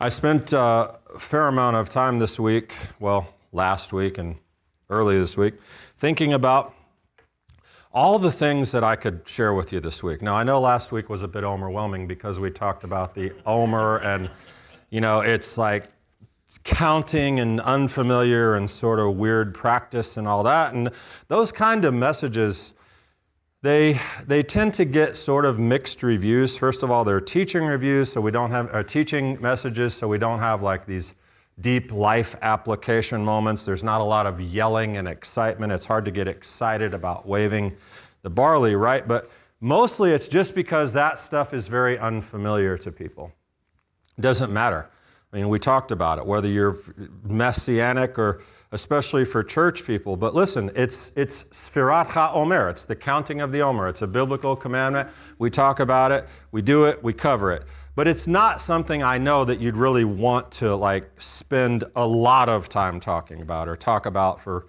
I spent a fair amount of time this week, well, last week and early this week, thinking about all the things that I could share with you this week. Now, I know last week was a bit overwhelming because we talked about the Omer and, it's like counting and unfamiliar and sort of weird practice and all that. And those kind of messages, they tend to get sort of mixed reviews. First of all, they're teaching reviews, so we don't have teaching messages, so we don't have like these deep life application moments. There's not a lot of yelling and excitement. It's hard to get excited about waving the barley, right? But mostly it's just because that stuff is very unfamiliar to people. It doesn't matter. I mean, we talked about it, whether you're messianic or especially for church people. But listen, it's Sfirat HaOmer. It's the counting of the Omer. It's a biblical commandment. We talk about it. We do it. We cover it. But it's not something I know that you'd really want to spend a lot of time talking about or talk about for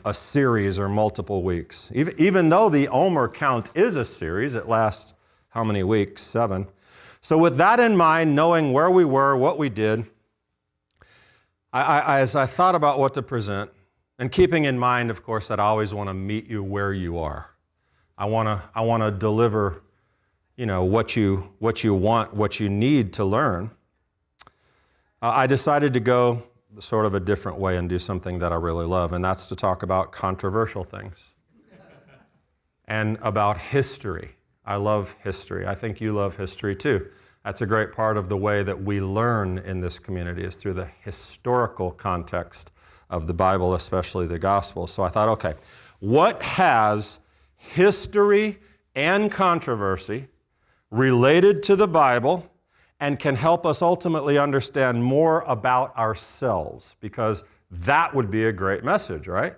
a series or multiple weeks. Even though the Omer count is a series, it lasts how many weeks? 7. So with that in mind, knowing where we were, what we did, as I thought about what to present, and keeping in mind, of course, that I always want to meet you where you are. I want to deliver, what you want, what you need to learn. I decided to go sort of a different way and do something that I really love, and that's to talk about controversial things and about history. I love history. I think you love history too. That's a great part of the way that we learn in this community is through the historical context of the Bible, especially the Gospel. So I thought, okay, what has history and controversy related to the Bible and can help us ultimately understand more about ourselves? Because that would be a great message, right?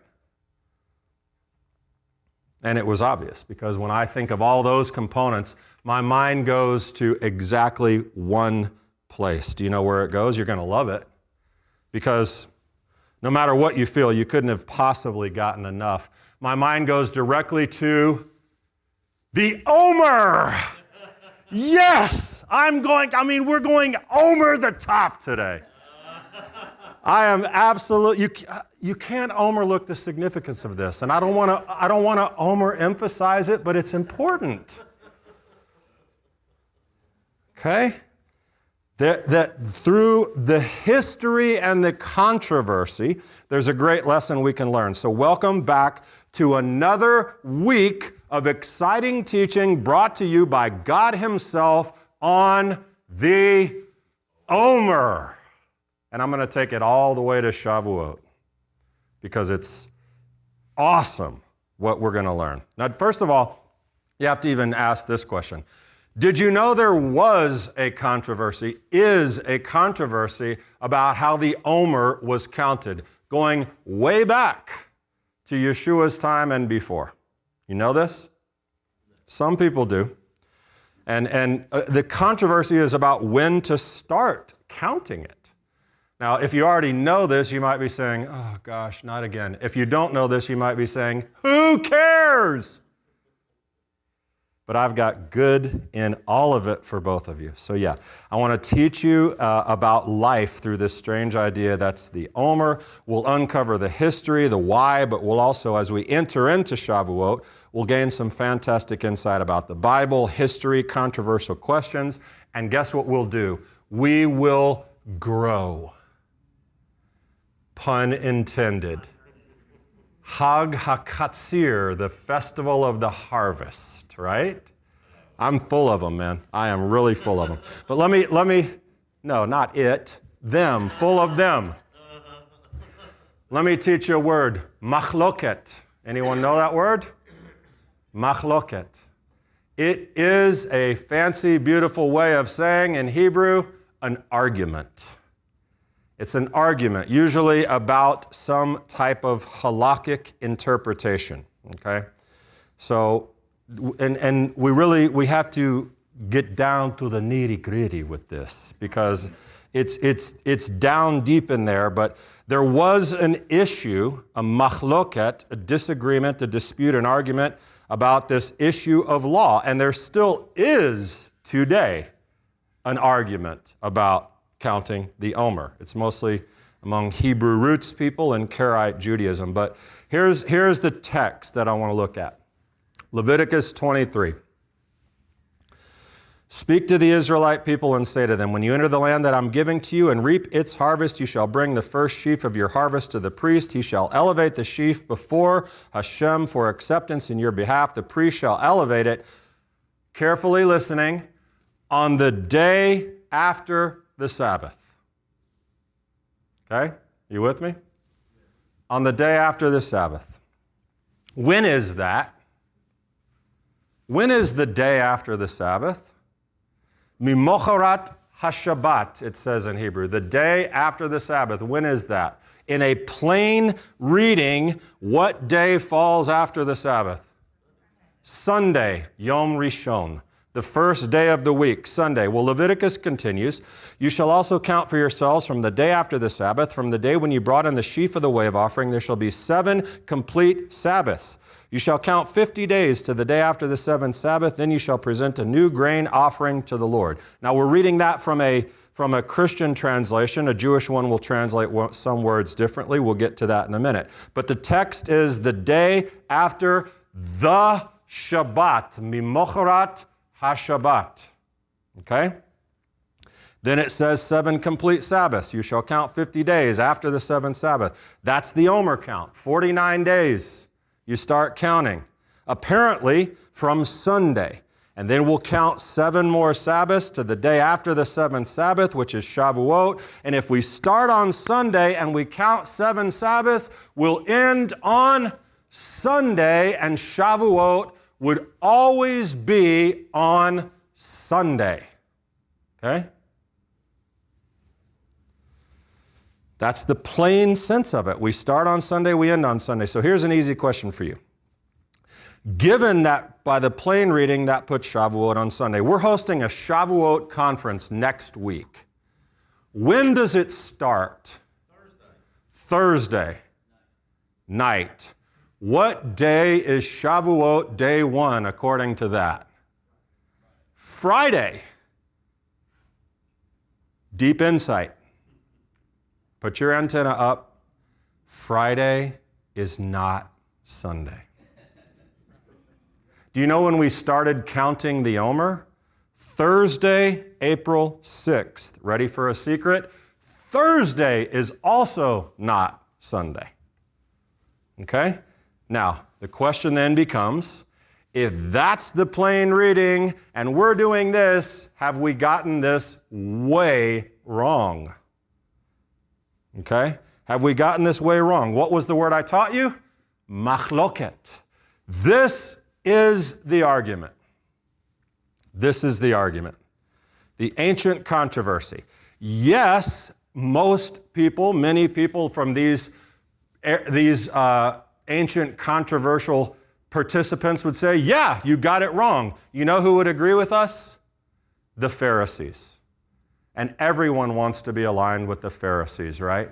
And it was obvious, because when I think of all those components, my mind goes to exactly one place. Do you know where it goes? You're going to love it, because no matter what you feel, you couldn't have possibly gotten enough. My mind goes directly to the Omer. Yes, we're going Omer the top today. I am absolutely, you can't overlook the significance of this. And I don't want to overemphasize it, but it's important. Okay? That through the history and the controversy, there's a great lesson we can learn. So welcome back to another week of exciting teaching brought to you by God Himself on the Omer. And I'm going to take it all the way to Shavuot, because it's awesome what we're going to learn. Now, first of all, you have to even ask this question. Did you know there is a controversy about how the Omer was counted, going way back to Yeshua's time and before? You know this? Some people do. And the controversy is about when to start counting it. Now, if you already know this, you might be saying, oh gosh, not again. If you don't know this, you might be saying, who cares? But I've got good in all of it for both of you. So yeah, I want to teach you about life through this strange idea that's the Omer. We'll uncover the history, the why, but we'll also, as we enter into Shavuot, we'll gain some fantastic insight about the Bible, history, controversial questions, and guess what we'll do? We will grow. Pun intended. Hag HaKatzir, the festival of the harvest, right? I'm full of them, man. I am really full of them. But let me, no, not it, them, full of them. Let me teach you a word, machloket. Anyone know that word? Machloket. It is a fancy, beautiful way of saying in Hebrew, an argument. It's an argument, usually about some type of halakhic interpretation, okay? So, and we have to get down to the nitty-gritty with this, because it's down deep in there, but there was an issue, a machloket, a disagreement, a dispute, an argument about this issue of law, and there still is today an argument about counting the Omer. It's mostly among Hebrew roots people and Karaite Judaism. But here's the text that I want to look at. Leviticus 23. Speak to the Israelite people and say to them, when you enter the land that I'm giving to you and reap its harvest, you shall bring the first sheaf of your harvest to the priest. He shall elevate the sheaf before Hashem for acceptance in your behalf. The priest shall elevate it, carefully listening, on the day after the Sabbath. Okay? You with me? On the day after the Sabbath. When is that? When is the day after the Sabbath? Mimocharat HaShabbat, it says in Hebrew. The day after the Sabbath. When is that? In a plain reading, what day falls after the Sabbath? Sunday, Yom Rishon. The first day of the week, Sunday. Well, Leviticus continues, you shall also count for yourselves from the day after the Sabbath, from the day when you brought in the sheaf of the wave offering, there shall be 7 complete Sabbaths. You shall count 50 days to the day after the 7th Sabbath, then you shall present a new grain offering to the Lord. Now we're reading that from a Christian translation. A Jewish one will translate some words differently. We'll get to that in a minute. But the text is the day after the Shabbat, Mimocharat HaShabbat. Okay? Then it says 7 complete Sabbaths. You shall count 50 days after the 7th Sabbath. That's the Omer count, 49 days. You start counting, apparently from Sunday. And then we'll count 7 more Sabbaths to the day after the 7th Sabbath, which is Shavuot. And if we start on Sunday and we count 7 Sabbaths, we'll end on Sunday, and Shavuot would always be on Sunday. Okay? That's the plain sense of it. We start on Sunday, we end on Sunday. So here's an easy question for you. Given that by the plain reading, that puts Shavuot on Sunday. We're hosting a Shavuot conference next week. When does it start? Thursday night. What day is Shavuot day 1 according to that? Friday. Deep insight. Put your antenna up. Friday is not Sunday. Do you know when we started counting the Omer? Thursday, April 6th. Ready for a secret? Thursday is also not Sunday. Okay? Now, the question then becomes, if that's the plain reading and we're doing this, have we gotten this way wrong? Okay? Have we gotten this way wrong? What was the word I taught you? Machloket. This is the argument. This is the argument. The ancient controversy. Yes, most people, many people from these ancient controversial participants would say, yeah, you got it wrong. You know who would agree with us? The Pharisees. And everyone wants to be aligned with the Pharisees, right?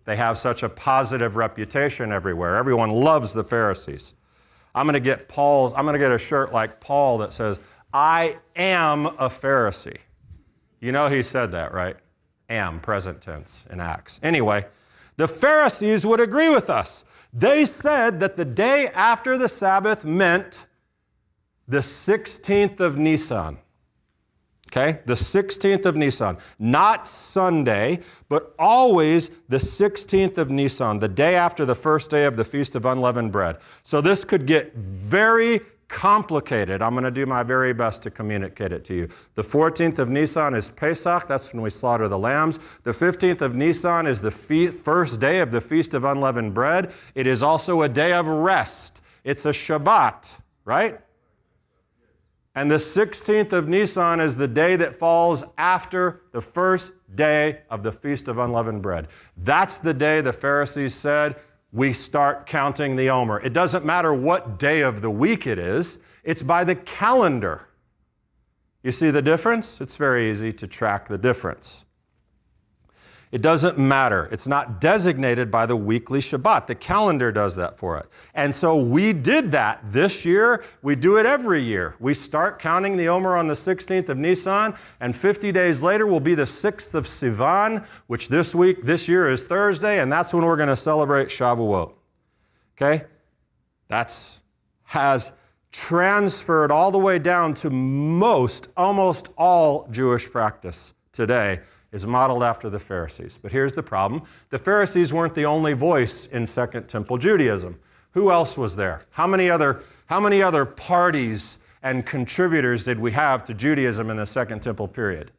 They have such a positive reputation everywhere. Everyone loves the Pharisees. I'm going to get a shirt like Paul that says, I am a Pharisee. You know he said that, right? Am, present tense in Acts. Anyway, the Pharisees would agree with us. They said that the day after the Sabbath meant the 16th of Nisan. Okay, the 16th of Nisan. Not Sunday, but always the 16th of Nisan, the day after the first day of the Feast of Unleavened Bread. So this could get very complicated. I'm going to do my very best to communicate it to you. The 14th of Nisan is Pesach. That's when we slaughter the lambs. The 15th of Nisan is the first day of the Feast of Unleavened Bread. It is also a day of rest. It's a Shabbat, right? And the 16th of Nisan is the day that falls after the first day of the Feast of Unleavened Bread. That's the day the Pharisees said, we start counting the Omer. It doesn't matter what day of the week it is. It's by the calendar. You see the difference? It's very easy to track the difference. It doesn't matter. It's not designated by the weekly Shabbat. The calendar does that for it. And so we did that this year. We do it every year. We start counting the Omer on the 16th of Nisan, and 50 days later will be the 6th of Sivan, which this year is Thursday, and that's when we're going to celebrate Shavuot. Okay? Has transferred all the way down to almost all Jewish practice today is modeled after the Pharisees. But here's the problem. The Pharisees weren't the only voice in Second Temple Judaism. Who else was there? How many other parties and contributors did we have to Judaism in the Second Temple period?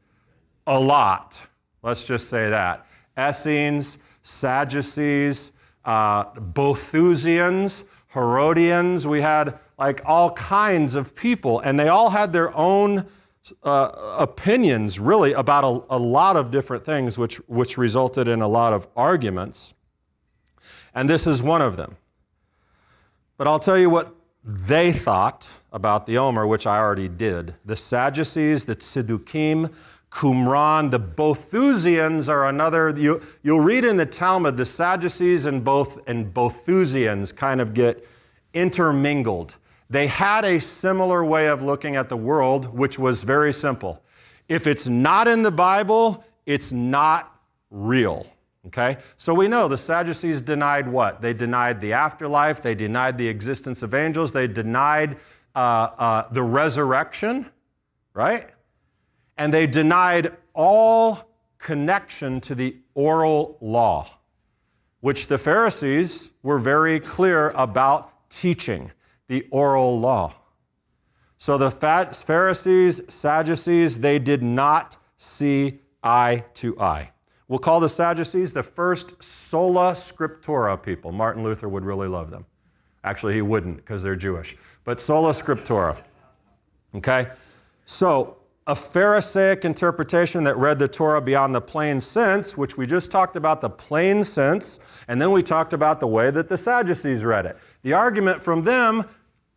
A lot. Let's just say that. Essenes, Sadducees, Boethusians, Herodians. We had like all kinds of people, and they all had their own opinions, really, about a lot of different things, which resulted in a lot of arguments. And this is one of them. But I'll tell you what they thought about the Omer, which I already did. The Sadducees, the Tziddukim, Qumran, the Boethusians are another. You'll read in the Talmud, the Sadducees and Boethusians kind of get intermingled. They had a similar way of looking at the world, which was very simple. If it's not in the Bible, it's not real. Okay? So we know the Sadducees denied what? They denied the afterlife. They denied the existence of angels. They denied the resurrection, right? And they denied all connection to the oral law, which the Pharisees were very clear about teaching. The oral law. So the Pharisees, Sadducees, they did not see eye to eye. We'll call the Sadducees the first sola scriptura people. Martin Luther would really love them. Actually, he wouldn't because they're Jewish. But sola scriptura. Okay? So a Pharisaic interpretation that read the Torah beyond the plain sense, which we just talked about the plain sense, and then we talked about the way that the Sadducees read it. The argument from them,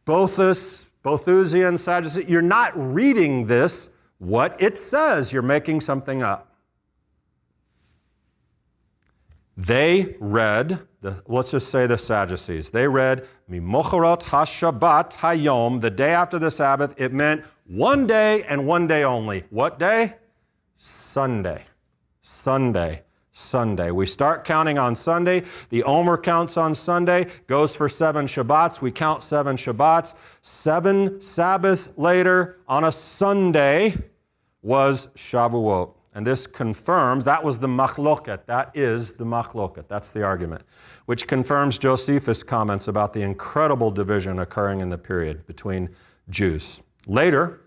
Boethusian, Sadducee, you're not reading this what it says. You're making something up. They read, let's just say the Sadducees. They read, Mimocharot HaShabbat Hayom, the day after the Sabbath. It meant one day and one day only. What day? Sunday. Sunday. Sunday. We start counting on Sunday. The Omer counts on Sunday, goes for 7 Shabbats. We count 7 Shabbats. 7 Sabbaths later, on a Sunday, was Shavuot. And this confirms, that was the machloket. That is the machloket. That's the argument. Which confirms Josephus' comments about the incredible division occurring in the period between Jews. Later,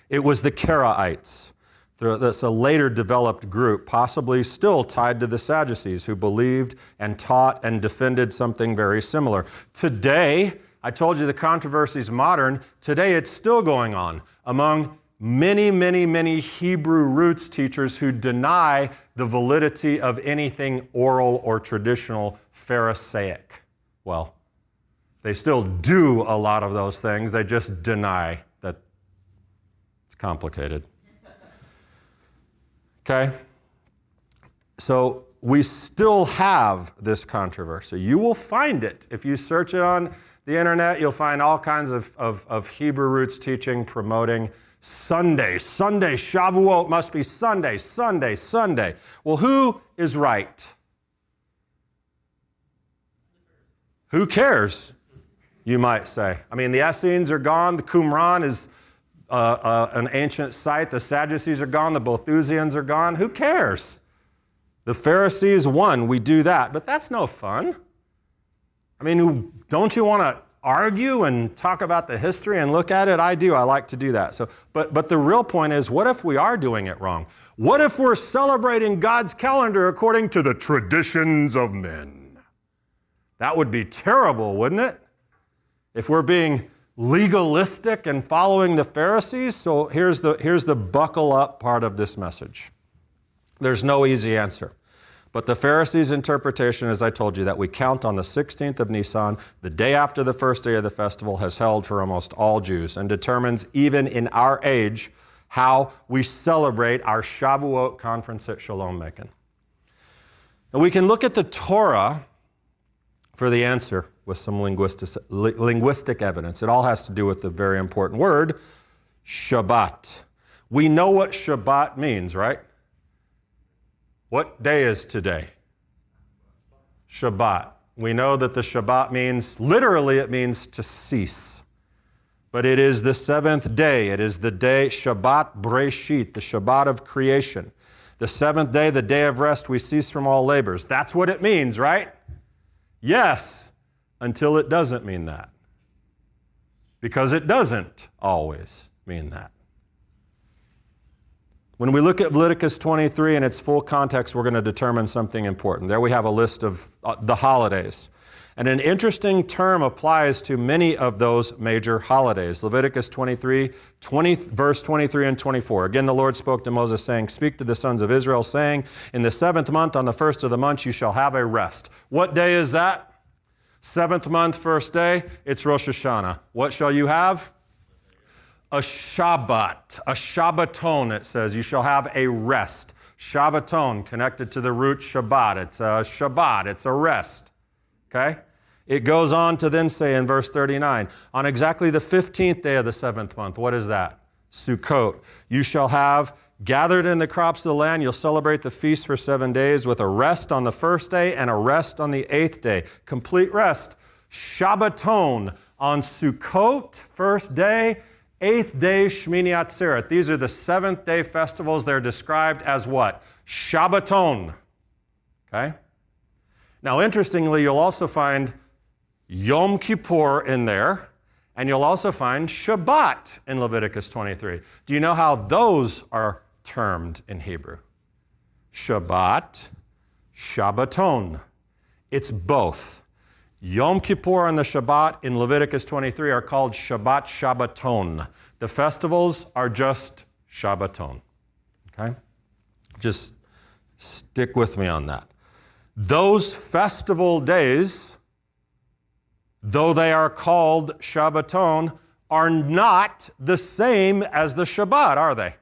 it was the Karaites. That's a later developed group, possibly still tied to the Sadducees, who believed and taught and defended something very similar. Today, I told you the controversy is modern. Today, it's still going on among many, many, many Hebrew roots teachers who deny the validity of anything oral or traditional Pharisaic. Well, they still do a lot of those things. They just deny that it's complicated. Okay? So we still have this controversy. You will find it. If you search it on the internet, you'll find all kinds of Hebrew roots teaching, promoting Sunday. Sunday, Shavuot must be Sunday, Sunday, Sunday. Well, who is right? Who cares, you might say. I mean, the Essenes are gone. The Qumran is an ancient site. The Sadducees are gone. The Boethusians are gone. Who cares? The Pharisees won. We do that. But that's no fun. I mean, don't you want to argue and talk about the history and look at it? I do. I like to do that. So, but the real point is, what if we are doing it wrong? What if we're celebrating God's calendar according to the traditions of men? That would be terrible, wouldn't it? If we're being legalistic and following the Pharisees. So here's the buckle up part of this message. There's no easy answer. But the Pharisees' interpretation, as I told you, that we count on the 16th of Nisan, the day after the first day of the festival, has held for almost all Jews and determines, even in our age, how we celebrate our Shavuot conference at Shalom Macon. And we can look at the Torah for the answer with some linguistic evidence. It all has to do with the very important word, Shabbat. We know what Shabbat means, right? What day is today? Shabbat. We know that the Shabbat means, literally it means to cease. But it is the seventh day. It is the day, Shabbat Breshit, the Shabbat of creation. The seventh day, the day of rest, we cease from all labors. That's what it means, right? Yes, until it doesn't mean that. Because it doesn't always mean that. When we look at Leviticus 23 in its full context, we're going to determine something important. There we have a list of the holidays. And an interesting term applies to many of those major holidays. Leviticus 23, verse 23 and 24. Again, the Lord spoke to Moses, saying, "Speak to the sons of Israel, saying, in the 7th month, on the 1st of the month, you shall have a rest." What day is that? 7th month, 1st day, it's Rosh Hashanah. What shall you have? A Shabbat, a Shabbaton, it says. You shall have a rest. Shabbaton, connected to the root Shabbat. It's a Shabbat, it's a rest. Okay? It goes on to then say in verse 39, on exactly the 15th day of the 7th month, what is that? Sukkot. You shall have gathered in the crops of the land. You'll celebrate the feast for 7 days with a rest on the 1st day and a rest on the 8th day. Complete rest. Shabbaton on Sukkot, 1st day, 8th day, Shmini Atzeret. These are the 7th day festivals. They're described as what? Shabbaton. Okay? Now, interestingly, you'll also find Yom Kippur in there, and you'll also find Shabbat in Leviticus 23. Do you know how those are termed in Hebrew? Shabbat, Shabbaton. It's both. Yom Kippur and the Shabbat in Leviticus 23 are called Shabbat Shabbaton. The festivals are just Shabbaton. Okay? Just stick with me on that. Those festival days, though they are called Shabbaton, are not the same as the Shabbat, are they?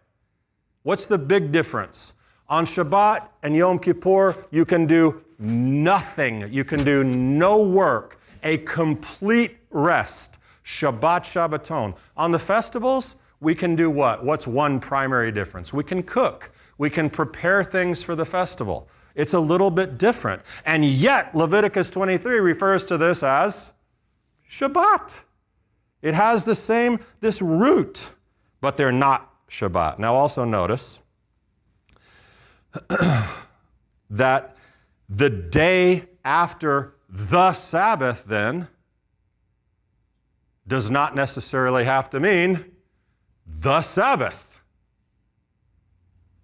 What's the big difference? On Shabbat and Yom Kippur, you can do nothing. You can do no work. A complete rest. Shabbat Shabbaton. On the festivals, we can do what? What's one primary difference? We can cook. We can prepare things for the festival. It's a little bit different. And yet, Leviticus 23 refers to this as Shabbat. It has this root, but they're not Shabbat. Now also notice that the day after the Sabbath then does not necessarily have to mean the Sabbath,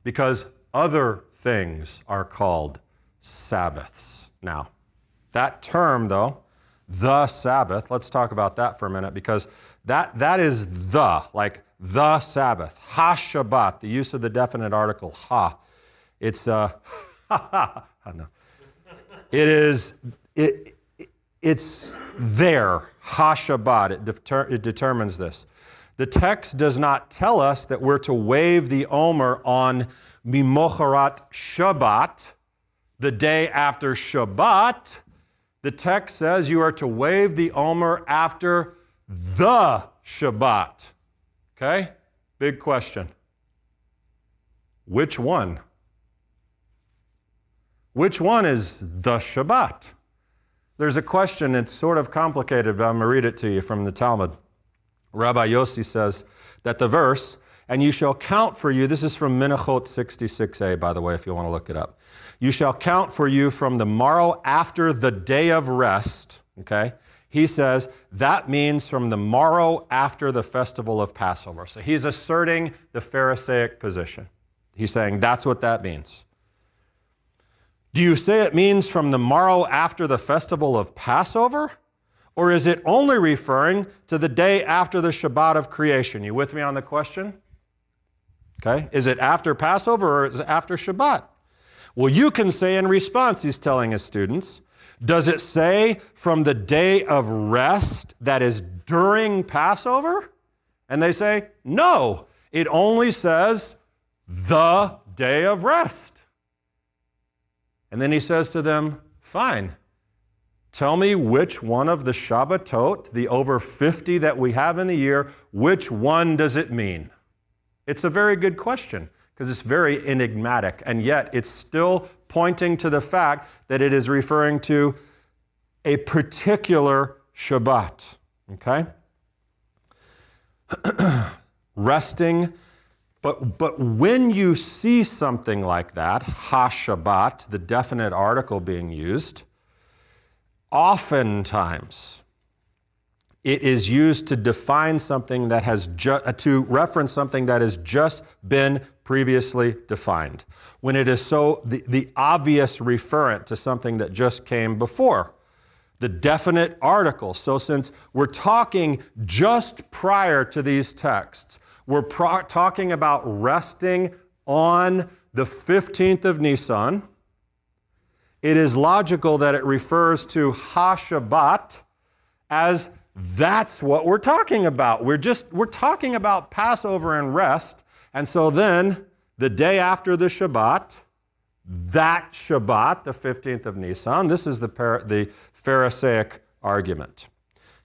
because other things are called Sabbaths. Now, that term, though, the Sabbath, let's talk about that for a minute, because that is like the Sabbath. Ha-Shabbat, the use of the definite article, ha. It's, no. It's there, ha-Shabbat. It determines this. The text does not tell us that we're to wave the Omer on Mimocharat Shabbat, the day after Shabbat. The text says you are to wave the Omer after the Shabbat. Okay? Big question. Which one? Which one is the Shabbat? There's a question, it's sort of complicated, but I'm going to read it to you from the Talmud. Rabbi Yossi says that the verse, and you shall count for you, this is from Menachot 66a, by the way, if you want to look it up. You shall count for you from the morrow after the day of rest, okay? He says that means from the morrow after the festival of Passover. So he's asserting the Pharisaic position. He's saying that's what that means. Do you say it means from the morrow after the festival of Passover? Or is it only referring to the day after the Shabbat of creation? You with me on the question? Okay. Is it after Passover or is it after Shabbat? Well, you can say in response, he's telling his students, does it say from the day of rest that is during Passover? And they say, no, it only says the day of rest. And then he says to them, fine, tell me which one of the Shabbatot, the over 50 that we have in the year, which one does it mean? It's a very good question because it's very enigmatic, and yet it's still pointing to the fact that it is referring to a particular Shabbat, okay? Resting, but when you see something like that, ha-Shabbat, the definite article being used, oftentimes it is used to define something that has to reference something that has just been previously defined. When it is so the obvious referent to something that just came before. The definite article. So since we're talking just prior to these texts, we're talking about resting on the 15th of Nisan, it is logical that it refers to ha-Shabbat as that's what we're talking about. We're talking about Passover and rest. And so then the day after the Shabbat, that Shabbat, the 15th of Nisan, this is the Pharisaic argument.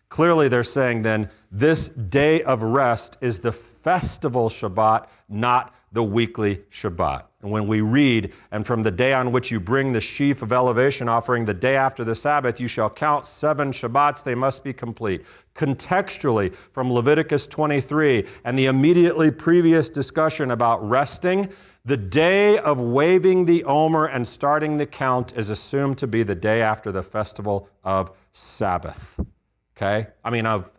Clearly they're saying then this day of rest is the festival Shabbat, not the weekly Shabbat. And when we read, and from the day on which you bring the sheaf of elevation offering, the day after the Sabbath, you shall count 7 Shabbats, they must be complete. Contextually, from Leviticus 23 and the immediately previous discussion about resting, the day of waving the Omer and starting the count is assumed to be the day after the festival of Sabbath, okay?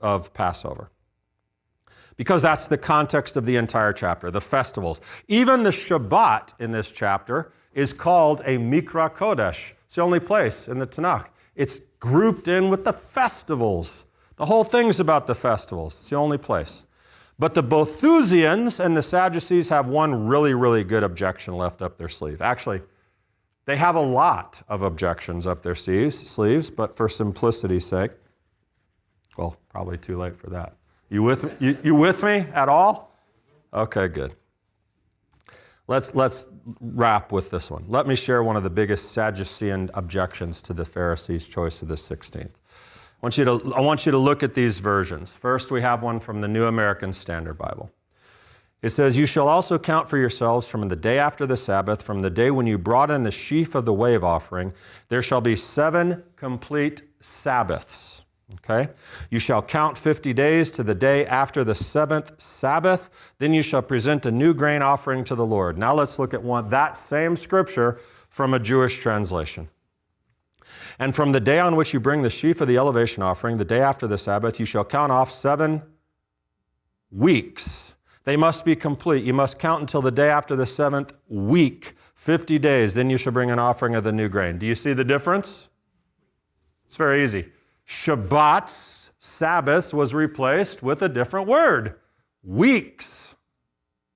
Of Passover. Because that's the context of the entire chapter, the festivals. Even the Shabbat in this chapter is called a Mikra Kodesh. It's the only place in the Tanakh. It's grouped in with the festivals. The whole thing's about the festivals. It's the only place. But the Boethusians and the Sadducees have one really, really good objection left up their sleeve. Actually, they have a lot of objections up their sleeves, but for simplicity's sake, well, probably too late for that. You with me at all? Okay, good. Let's wrap with this one. Let me share one of the biggest Sadducean objections to the Pharisees' choice of the 16th. I want you to look at these versions. First, we have one from the New American Standard Bible. It says, "You shall also count for yourselves from the day after the Sabbath, from the day when you brought in the sheaf of the wave offering, there shall be 7 complete Sabbaths." Okay? "You shall count 50 days to the day after the 7th Sabbath. Then you shall present a new grain offering to the Lord." Now let's look at that same scripture from a Jewish translation. "And from the day on which you bring the sheaf of the elevation offering, the day after the Sabbath, you shall count off 7 weeks. They must be complete. You must count until the day after the 7th week, 50 days. Then you shall bring an offering of the new grain." Do you see the difference? It's very easy. Shabbat, Sabbath, was replaced with a different word, weeks.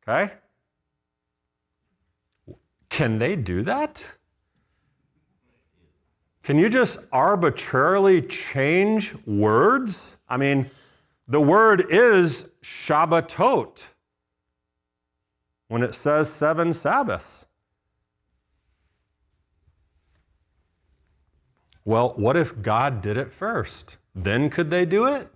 Okay? Can they do that? Can you just arbitrarily change words? The word is Shabbatot when it says 7 Sabbaths. Well, what if God did it first? Then could they do it?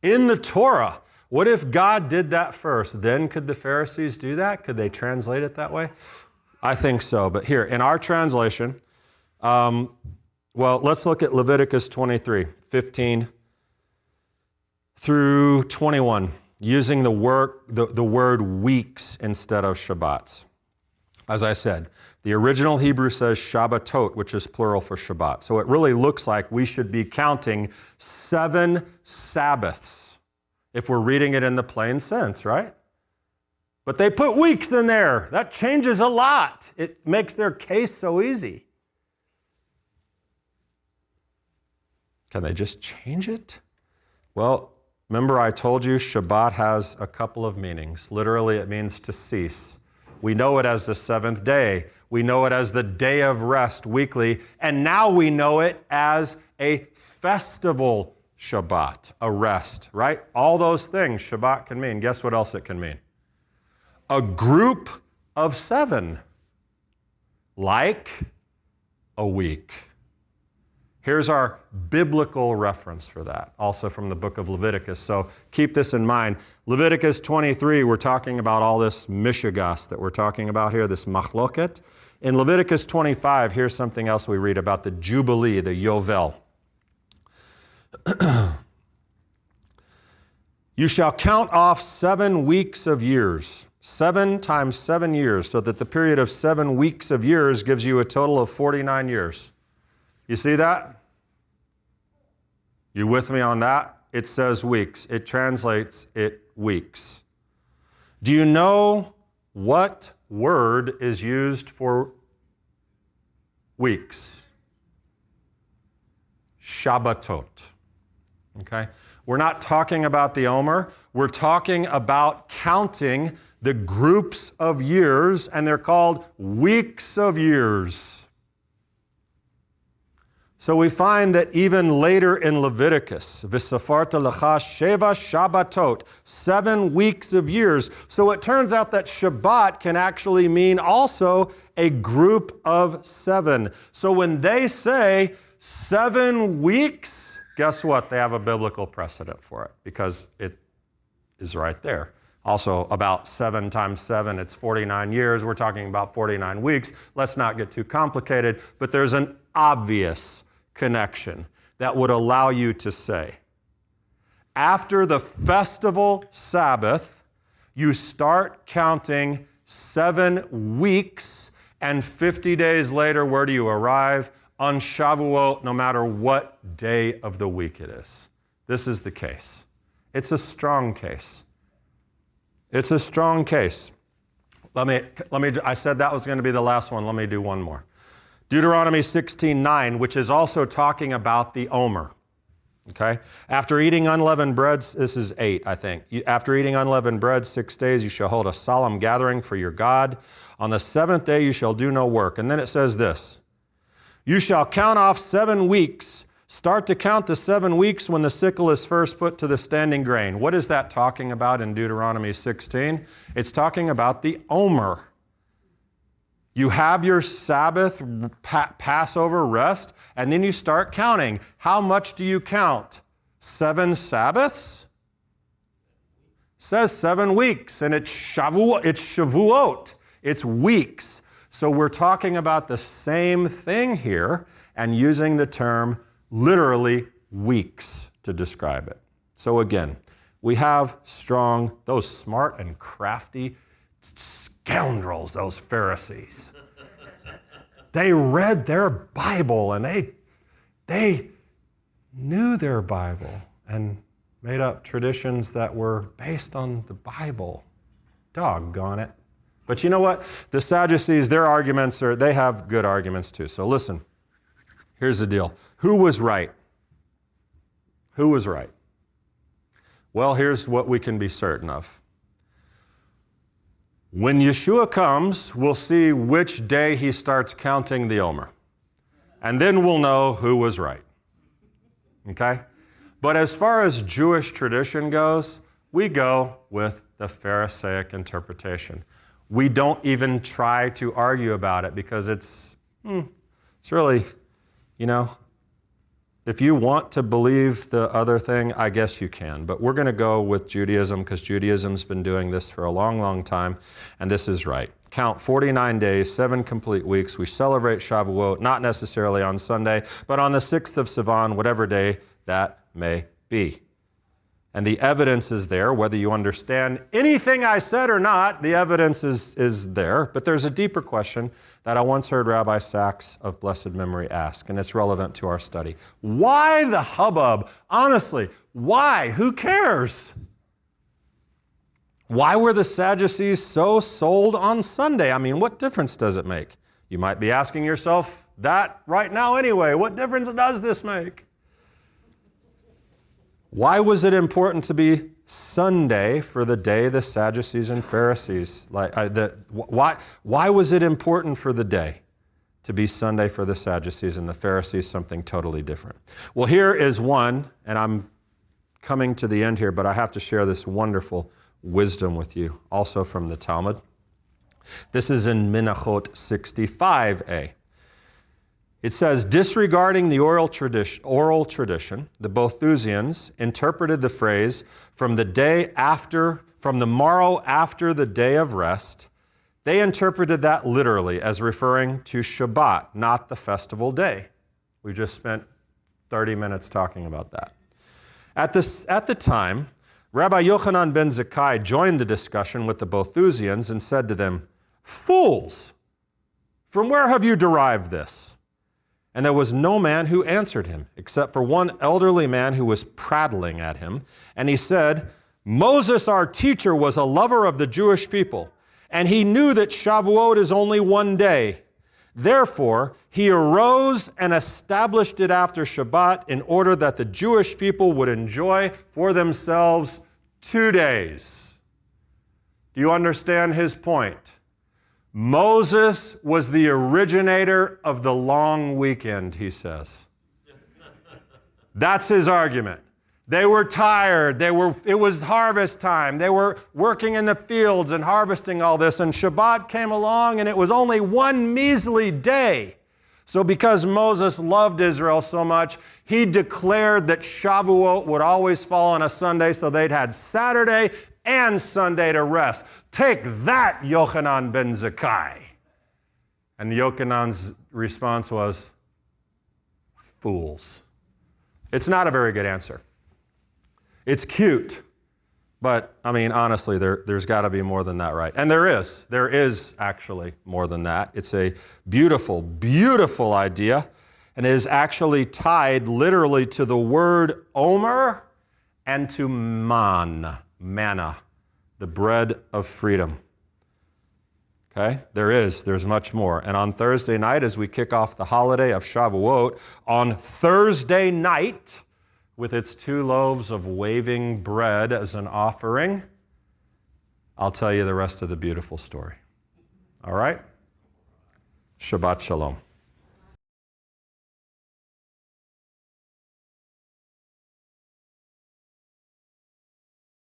In the Torah, what if God did that first? Then could the Pharisees do that? Could they translate it that way? I think so. But here, in our translation, let's look at Leviticus 23, 15 through 21, using the word weeks instead of Shabbats. As I said, the original Hebrew says Shabbatot, which is plural for Shabbat. So it really looks like we should be counting 7 Sabbaths if we're reading it in the plain sense, right? But they put weeks in there. That changes a lot. It makes their case so easy. Can they just change it? Well, remember I told you Shabbat has a couple of meanings. Literally, it means to cease. We know it as the 7th day. We know it as the day of rest weekly. And now we know it as a festival Shabbat, a rest, right? All those things Shabbat can mean. Guess what else it can mean? A group of 7. Like a week. Here's our biblical reference for that, also from the book of Leviticus. So keep this in mind. Leviticus 23, we're talking about all this mishigas that we're talking about here, this machloket. In Leviticus 25, here's something else we read about the Jubilee, the Yovel. You shall count off 7 weeks of years, 7 times 7 years, so that the period of 7 weeks of years gives you a total of 49 years. You see that? You with me on that? It says weeks. It translates it weeks. Do you know what word is used for weeks? Shabbatot. Okay? We're not talking about the Omer. We're talking about counting the groups of years, and they're called weeks of years. So we find that even later in Leviticus, V'safarta lecha sheva Shabbatot, 7 weeks of years. So it turns out that Shabbat can actually mean also a group of 7. So when they say 7 weeks, guess what? They have a biblical precedent for it because it is right there. Also, about 7 times 7, it's 49 years. We're talking about 49 weeks. Let's not get too complicated, but there's an obvious connection that would allow you to say, after the festival Sabbath, you start counting 7 weeks, and 50 days later, where do you arrive? On Shavuot, no matter what day of the week it is. This is the case. It's a strong case. It's a strong case. I said that was going to be the last one. Let me do one more. Deuteronomy 16:9, which is also talking about the Omer. Okay? After eating unleavened breads, this is 8, I think. After eating unleavened bread 6 days, you shall hold a solemn gathering for your God. On the 7th day, you shall do no work. And then it says this, you shall count off 7 weeks. Start to count the 7 weeks when the sickle is first put to the standing grain. What is that talking about in Deuteronomy 16? It's talking about the Omer. You have your Sabbath, Passover rest, and then you start counting. How much do you count? 7 Sabbaths? It says 7 weeks, and it's Shavuot. It's weeks. So we're talking about the same thing here and using the term literally weeks to describe it. So again, we have strong, those smart and crafty scoundrels, those Pharisees. They read their Bible and they knew their Bible and made up traditions that were based on the Bible. Doggone it. But you know what? The Sadducees, their arguments they have good arguments too. So listen, here's the deal. Who was right? Who was right? Well, here's what we can be certain of. When Yeshua comes, we'll see which day he starts counting the Omer. And then we'll know who was right. Okay? But as far as Jewish tradition goes, we go with the Pharisaic interpretation. We don't even try to argue about it because it's really, if you want to believe the other thing, I guess you can. But we're going to go with Judaism because Judaism's been doing this for a long, long time, and this is right. Count 49 days, 7 complete weeks. We celebrate Shavuot, not necessarily on Sunday, but on the 6th of Sivan, whatever day that may be. And the evidence is there, whether you understand anything I said or not, the evidence is there. But there's a deeper question that I once heard Rabbi Sachs of blessed memory ask, and it's relevant to our study. Why the hubbub? Honestly, why? Who cares? Why were the Sadducees so sold on Sunday? I mean, what difference does it make? You might be asking yourself that right now anyway. What difference does this make? Why was it important to be Sunday for the day the Sadducees and Pharisees? Why was it important for the day to be Sunday for the Sadducees and the Pharisees something totally different? Well, here is one, and I'm coming to the end here, but I have to share this wonderful wisdom with you, also from the Talmud. This is in Menachot 65a. It says, disregarding the oral tradition, the Boethusians interpreted the phrase from the morrow after the day of rest. They interpreted that literally as referring to Shabbat, not the festival day. We just spent 30 minutes talking about that. At the time, Rabbi Yochanan ben Zakkai joined the discussion with the Boethusians and said to them, "Fools, from where have you derived this?" And there was no man who answered him, except for one elderly man who was prattling at him. And he said, "Moses, our teacher, was a lover of the Jewish people, and he knew that Shavuot is only one day. Therefore, he arose and established it after Shabbat in order that the Jewish people would enjoy for themselves 2 days." Do you understand his point? Moses was the originator of the long weekend, he says. That's his argument. They were tired. It was harvest time. They were working in the fields and harvesting all this, and Shabbat came along, and it was only one measly day. So because Moses loved Israel so much, he declared that Shavuot would always fall on a Sunday, so they'd had Saturday and Sunday to rest. Take that, Yochanan ben Zakkai. And Yochanan's response was, "Fools." It's not a very good answer. It's cute, but I mean, honestly, there's got to be more than that, right? And there is actually more than that. It's a beautiful, beautiful idea, and it is actually tied literally to the word Omer and to manna, the bread of freedom. Okay? There's much more. And on Thursday night, as we kick off the holiday of Shavuot, on Thursday night, with its 2 loaves of waving bread as an offering, I'll tell you the rest of the beautiful story. All right? Shabbat Shalom.